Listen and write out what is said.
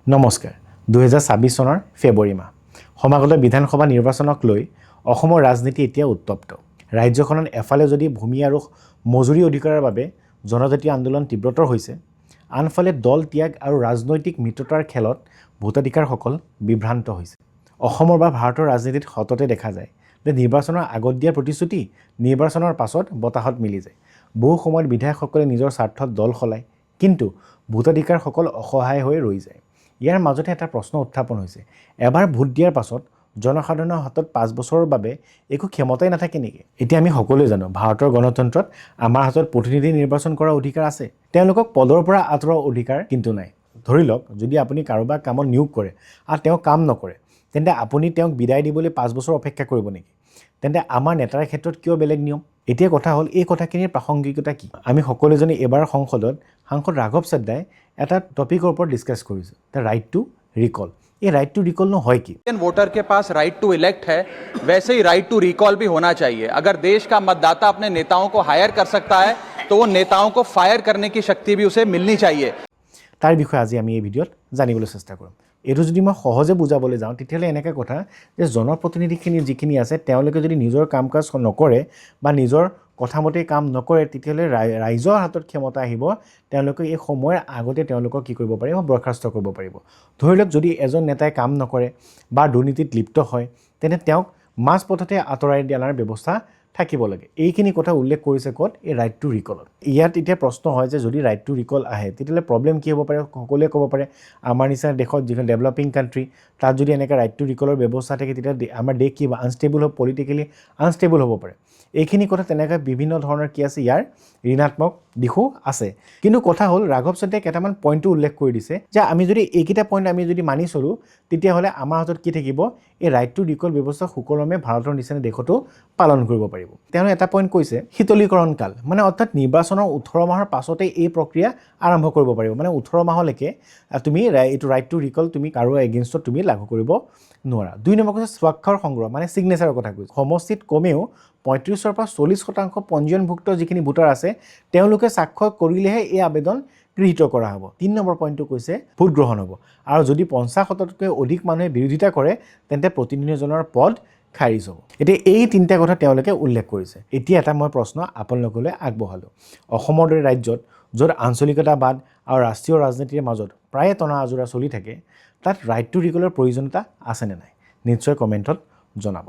নমস্কাৰ 2026 চনৰ ফেব্ৰুৱাৰী মাহ সমাগত বিধানসভা নিৰ্বাচনক লৈ অসমৰ ৰাজনীতি এতিয়া উত্তপ্ত ৰাজ্যখনত এফালে যদি ভূমি আৰু মজুৰি অধিকাৰৰ বাবে জনজাতীয় আন্দোলন তীব্ৰতৰ হৈছে আনফালে দল ত্যাগ আৰু ৰাজনৈতিক মিত্ৰতাৰ খেলত ভোটাধিকাৰসকল বিভ্ৰান্ত হৈছে অসমৰ বা ভাৰতৰ ৰাজনীতিত সততে দেখা যায় যে নিৰ্বাচনৰ আগত দিয়া প্ৰতিশ্ৰুতি নিৰ্বাচনৰ পাছত বতাহত মিলি যায় বহু সময়ত বিধায়কসকলে নিজৰ স্বাৰ্থত দল সলায় কিন্তু ভোটাধিকাৰসকল অসহায় হৈ ৰৈ যায় ইয়াৰ মাজতে এটা প্ৰশ্ন উত্থাপন হৈছে এবাৰ ভোট দিয়াৰ পাছত জনসাধাৰণৰ হাতত 5 বছৰৰ বাবে একো ক্ষমতাই নাথাকে নেকি এতিয়া আমি সকলোৱে জানো ভাৰতৰ গণতন্ত্ৰত আমাৰ হাতত প্ৰতিনিধি নিৰ্বাচন কৰাৰ অধিকাৰ আছে তেওঁলোকক পদৰ পৰা আঁতৰোৱাৰ অধিকাৰ কিন্তু নাই ধৰি লওক যদি আপুনি কাৰোবাক কামত নিয়োগ কৰে আৰু তেওঁ কাম নকৰে তেন্তে আপুনি তেওঁক বিদায় দিবলৈ 5 বছৰ অপেক্ষা কৰিব নেকি তেন্তে আমাৰ নেতাৰ ক্ষেত্ৰত কিয় বেলেগ নিয়ম এতিয়া কথা হ'ল এই কথাখিনিৰ প্ৰাসংগিকতা কি আমি সকলোজনে এবাৰ সংসদত সাংসদ ৰাঘৱ চাদ্দাই এটা টপিকৰ ওপৰত ডিসকাস কৰিছে দ্য ৰাইট টু ৰিকল ये राइट टू रिकॉल नो है कि वोटर के पास राइट टू इलेक्ट है वैसे ही राइट टू रिकॉल भी होना चाहिए अगर देश का मतदाता अपने नेताओं को हायर कर सकता है तो वो नेताओं को फायर करने की शक्ति भी उसे मिलनी चाहिए तार विषय आज आमी এই ভিডিওত জানিবলৈ চেষ্টা কৰিম এটো যদি মই সহজে বুজাবলৈ যাওঁ তেতিয়ালে এনেকা কথা যে জনপ্ৰতিনিধিখিনি যিখিনি আছে তেওঁলোকে যদি নিজৰ কামকাজ নকৰে বা নিজৰ কথামতে কাম নকৰে তেতিয়ালে ৰাইজৰ হাতত ক্ষমতা আহিব তেওঁলোকে এই সময়ৰ আগতে তেওঁলোকক কি কৰিব পাৰিব বৰখাস্ত কৰিব পাৰিব ধৰি লওক যদি এজন নেতাই কাম নকৰে বা দুৰ্নীতিত লিপ্ত হয় তেনে তেওঁক মাছ পথতে আঁতৰাই দিয়াৰ ব্যৱস্থা থাকিব লাগে এইখিনি কথা উল্লেখ কৰিছে ক'ত এই ৰাইট টু ৰিকল ইয়াত এতিয়া প্ৰশ্ন হয় যে যদি ৰাইট টু ৰিকল আহে তেতিয়ালে প্ৰবলেম কি হ'ব পাৰে সকলোৱে ক'ব পাৰে আমাৰ নিচিনা দেশত যিখন ডেভেলপিং কান্ট্ৰি তাত যদি এনেকা ৰাইট টু ৰিকলৰ ব্যৱস্থা থাকে তেতিয়া আমাৰ দেশ কি আনষ্টেবল হ'ব পলিটিক্যালি আনষ্টেবল হ'ব পাৰে এইখিনি কথা তেনেকা বিভিন্ন ধৰণৰ কি আছে ইয়াৰ ঋণাত্মক দিশো আছে কিন্তু কথা হ'ল ৰাঘৱ চাদ্দাই কেইটামান পইণ্টটো উল্লেখ কৰি দিছে যে আমি যদি এইকেইটা পইণ্ট আমি যদি মানি চলো তেতিয়া হলে আমাৰ হাতত কি থাকিব এই ৰাইট টু ৰিকল ব্যৱস্থা সুকলমে ভাৰতৰ নিচিনা দেশতো পালন কৰিব পাৰিব তেওঁ এটা পইণ্ট কৈছে শীতলীকৰণ কাল মানে অৰ্থাৎ নিৰ্বাচনৰ 18 মাহৰ পাছতে এই প্ৰক্ৰিয়া আৰম্ভ কৰিব পাৰিব মানে 18 মাহলৈকে তুমি এইটো ৰাইট টু ৰিকল তুমি কাৰো এগেইনষ্টত তুমি লাগু কৰিব নোৱাৰা দুই নম্বৰ কথা স্বাক্ষৰ সংগ্ৰহ মানে সিগনেচাৰৰ কথা কৈছে সমষ্টিত কমেও 35 পৰা 40% পঞ্জীয়নভুক্ত যিখিনি ভোটাৰ আছে তেওঁলোকে স্বাক্ষৰ কৰিলেহে এই আবেদন গৃহীত কৰা হ'ব 3 নম্বৰ পইণ্টটো কৈছে ভোট গ্ৰহণ হ'ব আৰু যদি 50%তকৈ অধিক মানুহে বিৰোধিতা কৰে তেন্তে প্ৰতিনিধিজনৰ পদ খাৰিজ হ'ব এতিয়া এই তিনিটা কথা তেওঁলোকে উল্লেখ কৰিছে এতিয়া এটা মই প্ৰশ্ন আপোনালোকলৈ আগবঢ়ালো অসমৰ দৰে ৰাজ্যত য'ত আঞ্চলিকতাবাদ আৰু ৰাষ্ট্ৰীয় ৰাজনীতিৰ মাজত প্ৰায় টনা আজোৰা চলি থাকে তাত ৰাইট টু ৰিকলৰ প্ৰয়োজনীয়তা আছে নে নাই নিশ্চয় কমেণ্টত জনাব